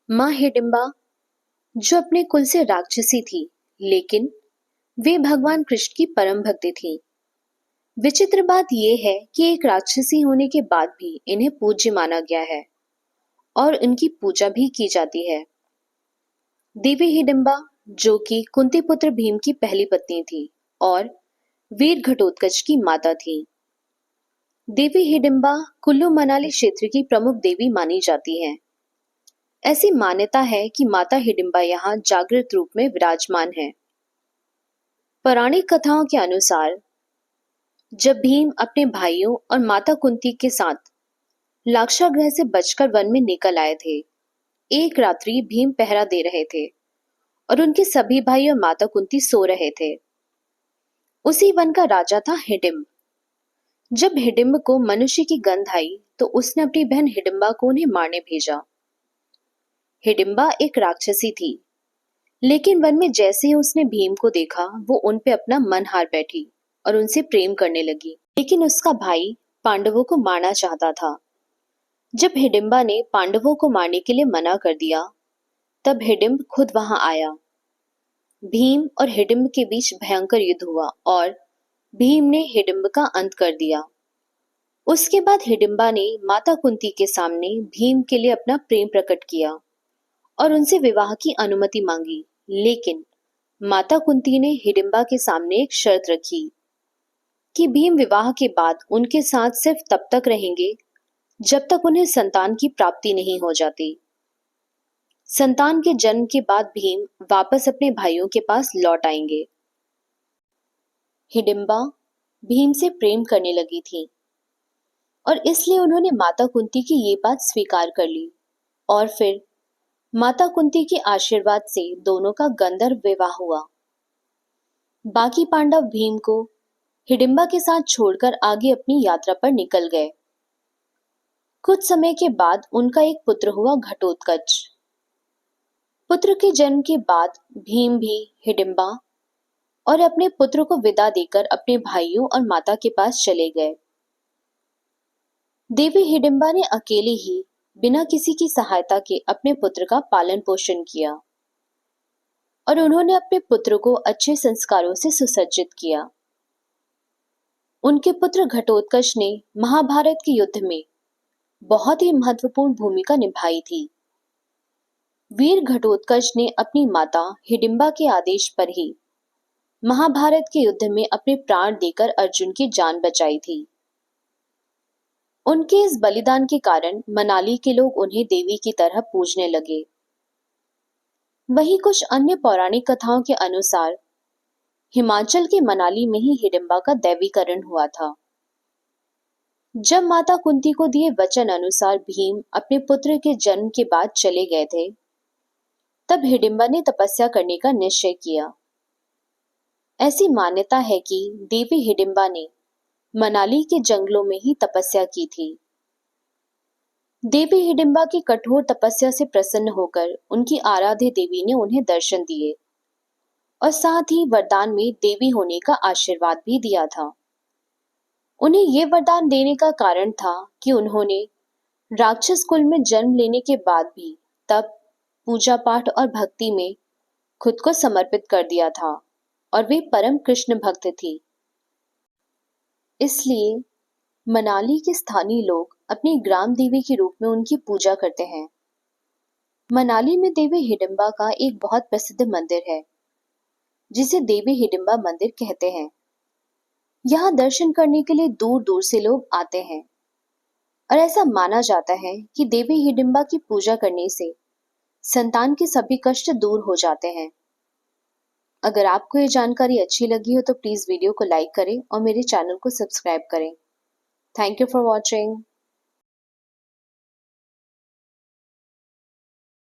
माँ हिडिंबा, जो अपने कुल से राक्षसी थी, लेकिन वे भगवान कृष्ण की परम भक्ति थी। विचित्र बात यह है कि एक राक्षसी होने के बाद भी इन्हें पूज्य माना गया है और इनकी पूजा भी की जाती है। देवी हिडिंबा, जो कि कुंती पुत्र भीम की पहली पत्नी थी और वीर घटोत्कच की माता थी। देवी हिडिंबा कुल्लू मनाली क्षेत्र की प्रमुख देवी मानी जाती हैं। ऐसी मान्यता है कि माता हिडिंबा यहाँ जागृत रूप में विराजमान है। पौराणिक कथाओं के अनुसार जब भीम अपने भाइयों और माता कुंती के साथ लाक्षागृह से बचकर वन में निकल आए थे, एक रात्रि भीम पहरा दे रहे थे और उनके सभी भाई और माता कुंती सो रहे थे। उसी वन का राजा था हिडिंब। जब हिडिंब को मनुष्य की गंध आई तो उसने अपनी बहन हिडिंबा को उन्हें मारने भेजा। हिडिंबा एक राक्षसी थी, लेकिन वन में जैसे ही उसने भीम को देखा, वो उन पे अपना मन हार बैठी और उनसे प्रेम करने लगी। लेकिन उसका भाई पांडवों को मारना चाहता था। जब हिडिंबा ने पांडवों को मारने के लिए मना कर दिया, तब हिडिंब खुद वहां आया। भीम और हिडिंब के बीच भयंकर युद्ध हुआ और भीम ने हिडिंब का अंत कर दिया। उसके बाद हिडिंबा ने माता कुंती के सामने भीम के लिए अपना प्रेम प्रकट किया और उनसे विवाह की अनुमति मांगी। लेकिन माता कुंती ने हिडिंबा के सामने एक शर्त रखी कि भीम विवाह के बाद उनके साथ सिर्फ तब तक रहेंगे जब तक उन्हें संतान की प्राप्ति नहीं हो जाती। संतान के जन्म के बाद भीम वापस अपने भाइयों के पास लौट आएंगे। हिडिंबा भीम से प्रेम करने लगी थी और इसलिए उन्होंने माता कुंती की ये बात स्वीकार कर ली और फिर माता कुंती के आशीर्वाद से दोनों का गंधर्व विवाह हुआ। बाकी पांडव भीम को हिडिंबा के साथ छोड़कर आगे अपनी यात्रा पर निकल गए। कुछ समय के बाद उनका एक पुत्र हुआ घटोत्कच। पुत्र के जन्म के बाद भीम भी हिडिंबा और अपने पुत्र को विदा देकर अपने भाइयों और माता के पास चले गए। देवी हिडिंबा ने अकेले ही बिना किसी की सहायता के अपने पुत्र का पालन पोषण किया और उन्होंने अपने पुत्र को अच्छे संस्कारों से सुसज्जित किया। उनके पुत्र घटोत्कच ने महाभारत के युद्ध में बहुत ही महत्वपूर्ण भूमिका निभाई थी। वीर घटोत्कच ने अपनी माता हिडिंबा के आदेश पर ही महाभारत के युद्ध में अपने प्राण देकर अर्जुन की जान बचाई थी। उनके इस बलिदान के कारण मनाली के लोग उन्हें देवी की तरह पूजने लगे। वहीं कुछ अन्य पौराणिक कथाओं के अनुसार हिमाचल के मनाली में ही हिडिंबा का दैवीकरण हुआ था। जब माता कुंती को दिए वचन अनुसार भीम अपने पुत्र के जन्म के बाद चले गए थे, तब हिडिंबा ने तपस्या करने का निश्चय किया। ऐसी मान्यता है कि देवी हिडिंबा ने मनाली के जंगलों में ही तपस्या की थी। देवी हिडिंबा की कठोर तपस्या से प्रसन्न होकर उनकी आराध्य देवी ने उन्हें दर्शन दिए और साथ ही वरदान में देवी होने का आशीर्वाद भी दिया था। उन्हें यह वरदान देने का कारण था कि उन्होंने राक्षस कुल में जन्म लेने के बाद भी तब पूजा पाठ और भक्ति में खुद को समर्पित कर दिया था और वे परम कृष्ण भक्त थी। इसलिए मनाली के स्थानीय लोग अपनी ग्राम देवी के रूप में उनकी पूजा करते हैं। मनाली में देवी हिडिंबा का एक बहुत प्रसिद्ध मंदिर है, जिसे देवी हिडिंबा मंदिर कहते हैं। यहाँ दर्शन करने के लिए दूर दूर से लोग आते हैं और ऐसा माना जाता है कि देवी हिडिंबा की पूजा करने से संतान के सभी कष्ट दूर हो जाते हैं। अगर आपको ये जानकारी अच्छी लगी हो तो प्लीज वीडियो को लाइक करें और मेरे चैनल को सब्सक्राइब करें। Thank you for watching.